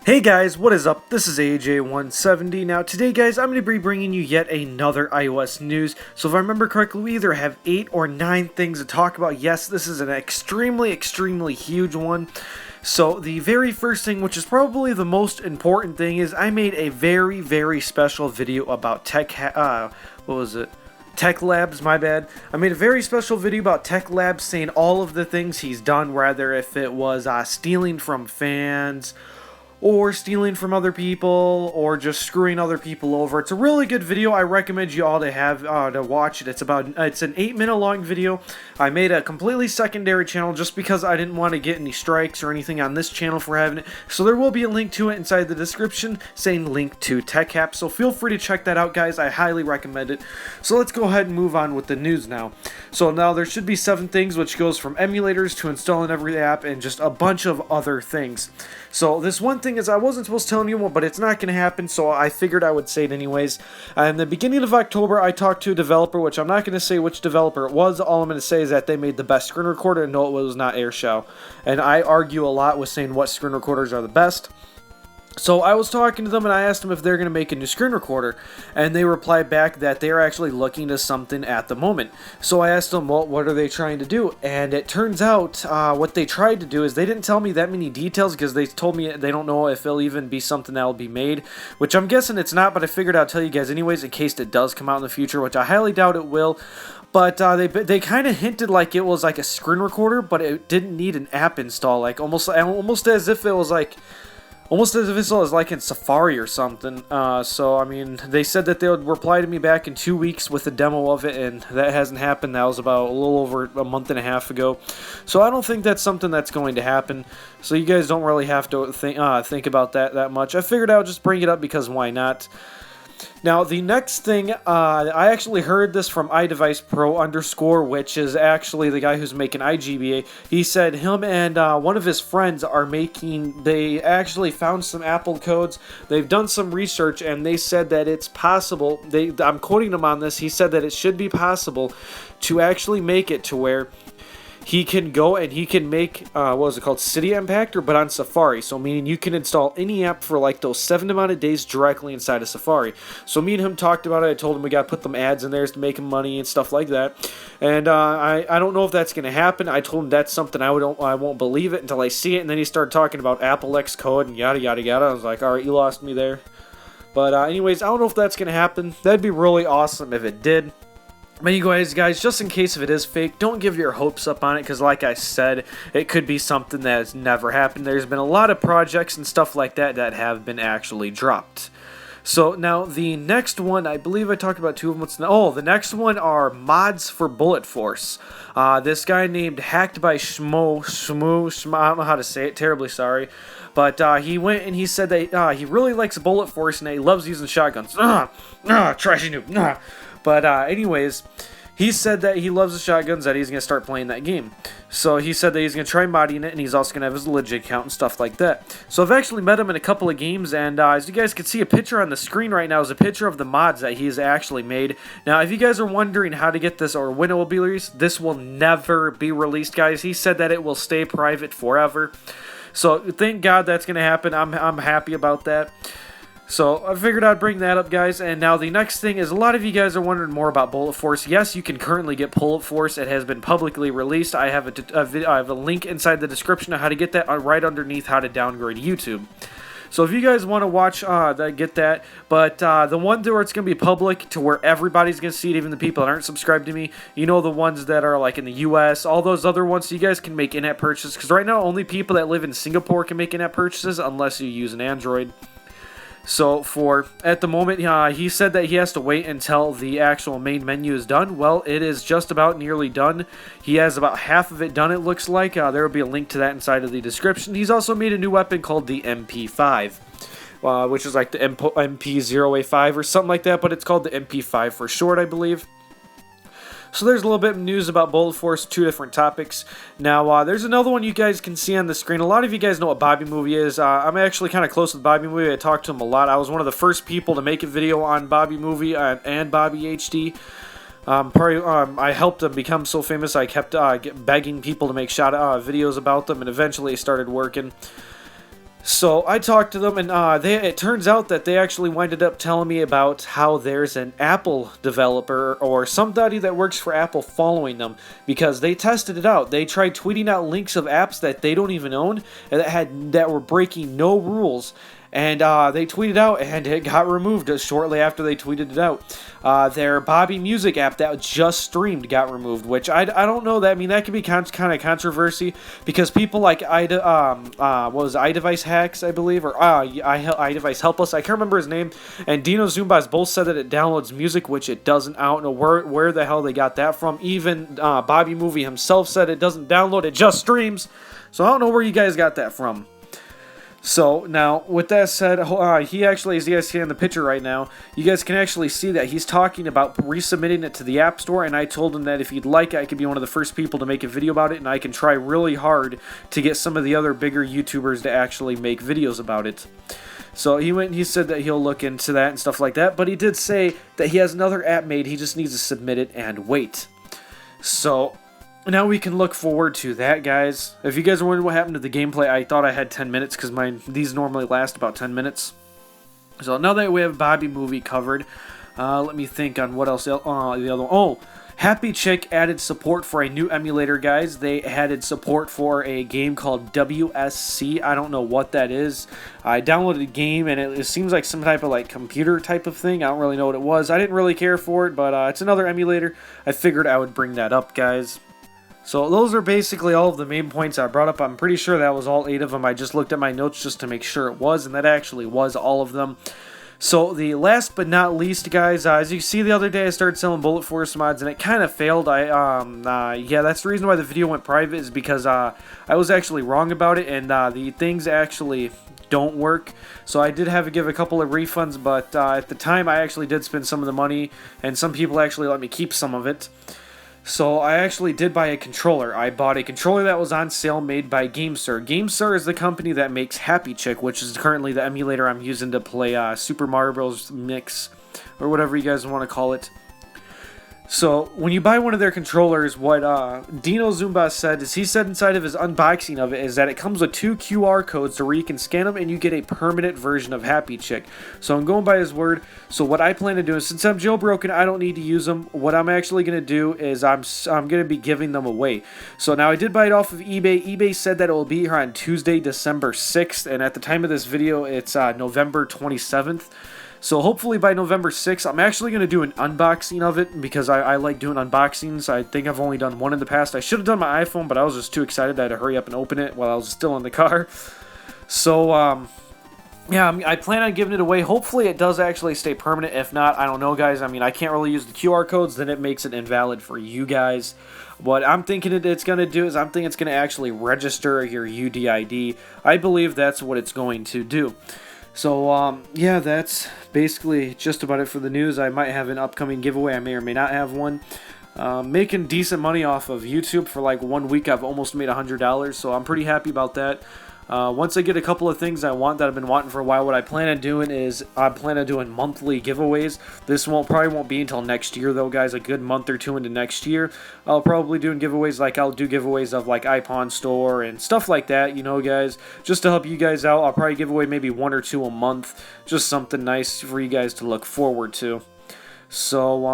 Hey guys, what is up? This is AJ170. Now today guys, I'm going to be bringing you yet another iOS news. So if I remember correctly, we either have 8 or 9 things to talk about. Yes, this is an extremely huge one. So the very first thing, which is probably the most important thing, is I made a very special video about TechLabs, my bad. I made a very special video about TechLabs saying all of the things he's done, whether if it was stealing from fans, or stealing from other people, or just screwing other people over. It's a really good video. I recommend you all to have to watch it. It's an 8-minute long video. I made a completely secondary channel just because I didn't want to get any strikes or anything on this channel for having it. So there will be a link to it inside the description saying link to TechLabs. So feel free to check that out, guys. I highly recommend it. So let's go ahead and move on with the news now. So now there should be 7 things, which goes from emulators to installing every app and just a bunch of other things. So this one thing is I wasn't supposed to tell anyone, but it's not going to happen, so I figured I would say it anyways. In the beginning of October, I talked to a developer, which I'm not going to say which developer it was. All I'm going to say is that they made the best screen recorder, and no, it was not AirShell. And I argue a lot with saying what screen recorders are the best. So I was talking to them and I asked them if they're going to make a new screen recorder, and they replied back that they're actually looking to something at the moment. So I asked them, well, what are they trying to do? And it turns out what they tried to do is they didn't tell me that many details, because they told me they don't know if it'll even be something that will be made, which I'm guessing it's not, but I figured I'd tell you guys anyways in case it does come out in the future, which I highly doubt it will. But they kind of hinted like it was like a screen recorder, but it didn't need an app install, like almost as if it was like almost as if it was like in Safari or something. So, I mean, they said that they would reply to me back in 2 weeks with a demo of it, and that hasn't happened. That was about a little over a month and a half ago. So I don't think that's something that's going to happen. So you guys don't really have to think about that much. I figured I would just bring it up because why not? Now, the next thing, I actually heard this from iDevicePro_, which is actually the guy who's making iGBA. He said him and one of his friends they actually found some Apple codes. They've done some research, and they said that it's possible. I'm quoting him on this. He said that it should be possible to actually make it to where he can go and he can make, what was it called, City Impactor, but on Safari. So meaning you can install any app for like those 7 amount of days directly inside of Safari. So me and him talked about it. I told him we got to put them ads in there to make him money and stuff like that. And I don't know if that's going to happen. I told him that's something I won't believe it until I see it. And then he started talking about Apple X code and yada yada yada. I was like, all right, you lost me there. But anyways, I don't know if that's going to happen. That'd be really awesome if it did. But anyways, guys, just in case if it is fake, don't give your hopes up on it, because like I said, it could be something that has never happened. There's been a lot of projects and stuff like that that have been actually dropped. So now the next one, I believe I talked about 2 of them. The next one are mods for BulletForce. This guy named Hacked by Shmo, I don't know how to say it, terribly sorry. But he went and he said that he really likes BulletForce and he loves using shotguns. Trashy noob. But anyways, he said that he loves the shotguns, that he's going to start playing that game. So he said that he's going to try modding it, and he's also going to have his legit account and stuff like that. So I've actually met him in a couple of games, and as you guys can see, a picture on the screen right now is a picture of the mods that he's actually made. Now, if you guys are wondering how to get this or when it will be released, this will never be released, guys. He said that it will stay private forever. So thank God that's going to happen. I'm happy about that. So I figured I'd bring that up, guys. And now the next thing is a lot of you guys are wondering more about BulletForce. Yes, you can currently get BulletForce. It has been publicly released. I have a link inside the description of how to get that right underneath how to downgrade YouTube. So if you guys want to watch get that, but the one where it's going to be public to where everybody's going to see it, even the people that aren't subscribed to me, you know, the ones that are like in the US, all those other ones, so you guys can make in-app purchases, because right now only people that live in Singapore can make in-app purchases unless you use an Android. So at the moment, he said that he has to wait until the actual main menu is done. Well, it is just about nearly done. He has about half of it done, it looks like. There will be a link to that inside of the description. He's also made a new weapon called the MP5, which is like the MP0A5 or something like that, but it's called the MP5 for short, I believe. So there's a little bit of news about BulletForce, 2 different topics. Now, there's another one you guys can see on the screen. A lot of you guys know what Bobby Movie is. I'm actually kind of close with Bobby Movie. I talked to him a lot. I was one of the first people to make a video on Bobby Movie and Bobby HD. I helped them become so famous, I kept begging people to make videos about them, and eventually it started working. So I talked to them, and it turns out that they actually winded up telling me about how there's an Apple developer or somebody that works for Apple following them, because they tested it out. They tried tweeting out links of apps that they don't even own and that were breaking no rules. And they tweeted out, and it got removed shortly after they tweeted it out. Their Bobby Music app that just streamed got removed, which I don't know. I mean, that could be kind of controversy, because people like iDevice Hacks, I believe, or iDevice Help Us, I can't remember his name, and Dino Zumbas both said that it downloads music, which it doesn't. I don't know where the hell they got that from. Even Bobby Movie himself said it doesn't download, it just streams. So I don't know where you guys got that from. So, now, with that said, he actually, as you guys see in the picture right now, you guys can actually see that he's talking about resubmitting it to the App Store, and I told him that if he'd like, I could be one of the first people to make a video about it, and I can try really hard to get some of the other bigger YouTubers to actually make videos about it. So he said that he'll look into that and stuff like that, but he did say that he has another app made, he just needs to submit it and wait. So now we can look forward to that, guys. If you guys are wondering what happened to the gameplay, I thought I had 10 minutes because these normally last about 10 minutes. So now that we have Bobby Movie covered, let me think on what else. The other one. Oh, Happy Chick added support for a new emulator, guys. They added support for a game called WSC. I don't know what that is. I downloaded a game, and it seems like some type of like computer type of thing. I don't really know what it was. I didn't really care for it, but it's another emulator. I figured I would bring that up, guys. So those are basically all of the main points I brought up. I'm pretty sure that was all 8 of them. I just looked at my notes just to make sure it was, and that actually was all of them. So the last but not least, guys, as you see the other day, I started selling BulletForce mods, and it kind of failed. Yeah, that's the reason why the video went private, is because I was actually wrong about it, and the things actually don't work. So I did have to give a couple of refunds, but at the time I actually did spend some of the money, and some people actually let me keep some of it. So I actually did buy a controller. I bought a controller that was on sale made by GameSir. GameSir is the company that makes Happy Chick, which is currently the emulator I'm using to play Super Mario Bros. Mix, or whatever you guys want to call it. So, when you buy one of their controllers, what Dino Zumba said is, he said inside of his unboxing of it is that it comes with 2 QR codes to where you can scan them and you get a permanent version of Happy Chick. So I'm going by his word. So what I plan to do is, since I'm jailbroken, I don't need to use them. What I'm actually going to do is I'm going to be giving them away. So now I did buy it off of eBay. eBay said that it will be here on Tuesday, December 6th. And at the time of this video, it's November 27th. So hopefully by November 6th, I'm actually going to do an unboxing of it, because I like doing unboxings. I think I've only done one in the past. I should have done my iPhone, but I was just too excited. I had to hurry up and open it while I was still in the car. So, yeah, I plan on giving it away. Hopefully it does actually stay permanent. If not, I don't know, guys. I mean, I can't really use the QR codes. Then it makes it invalid for you guys. What I'm thinking it's going to do is, I'm thinking it's going to actually register your UDID. I believe that's what it's going to do. So, yeah, that's basically just about it for the news. I might have an upcoming giveaway. I may or may not have one. Making decent money off of YouTube for like 1 week. I've almost made $100, so I'm pretty happy about that. Once I get a couple of things I want that I've been wanting for a while, what I plan on doing is I plan on doing monthly giveaways. This probably won't be until next year, though, guys. A good month or two into next year, I'll probably doing giveaways. Like, I'll do giveaways of like iPawn Store and stuff like that, you know, guys, just to help you guys out. I'll probably give away maybe 1 or 2 a month, just something nice for you guys to look forward to. So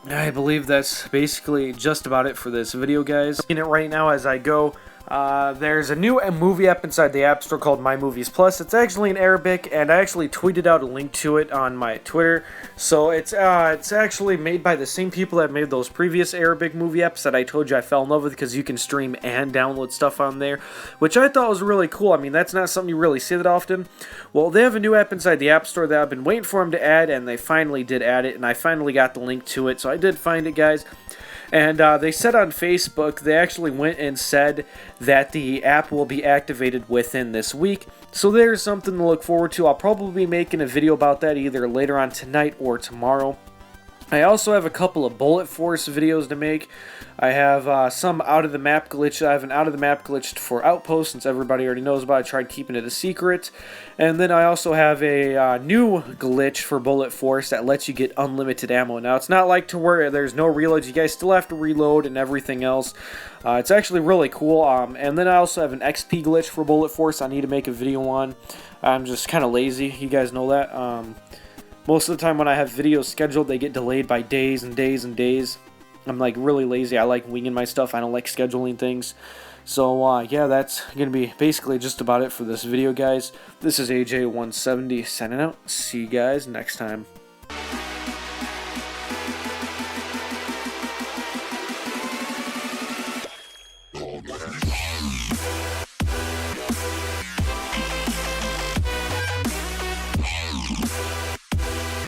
I believe that's basically just about it for this video, guys. In it right now as I go. There's a new movie app inside the App Store called My Movies Plus. It's actually in Arabic, and I actually tweeted out a link to it on my Twitter. So it's actually made by the same people that made those previous Arabic movie apps that I told you I fell in love with, because you can stream and download stuff on there, which I thought was really cool. I mean, that's not something you really see that often. Well, they have a new app inside the App Store that I've been waiting for them to add, and they finally did add it, and I finally got the link to it. So I did find it, guys. And they said on Facebook, they actually went and said that the app will be activated within this week. So there's something to look forward to. I'll probably be making a video about that either later on tonight or tomorrow. I also have a couple of BulletForce videos to make. I have some out of the map glitch. I have an out of the map glitch for Outpost, since everybody already knows about it. I tried keeping it a secret. And then I also have a new glitch for BulletForce that lets you get unlimited ammo. Now, it's not like to where there's no reloads. You guys still have to reload and everything else. It's actually really cool. And then I also have an XP glitch for BulletForce I need to make a video on. I'm just kind of lazy. You guys know that. Most of the time when I have videos scheduled, they get delayed by days and days and days. I'm like really lazy. I like winging my stuff. I don't like scheduling things. So yeah, that's going to be basically just about it for this video, guys. This is AJ170 signing out. See you guys next time.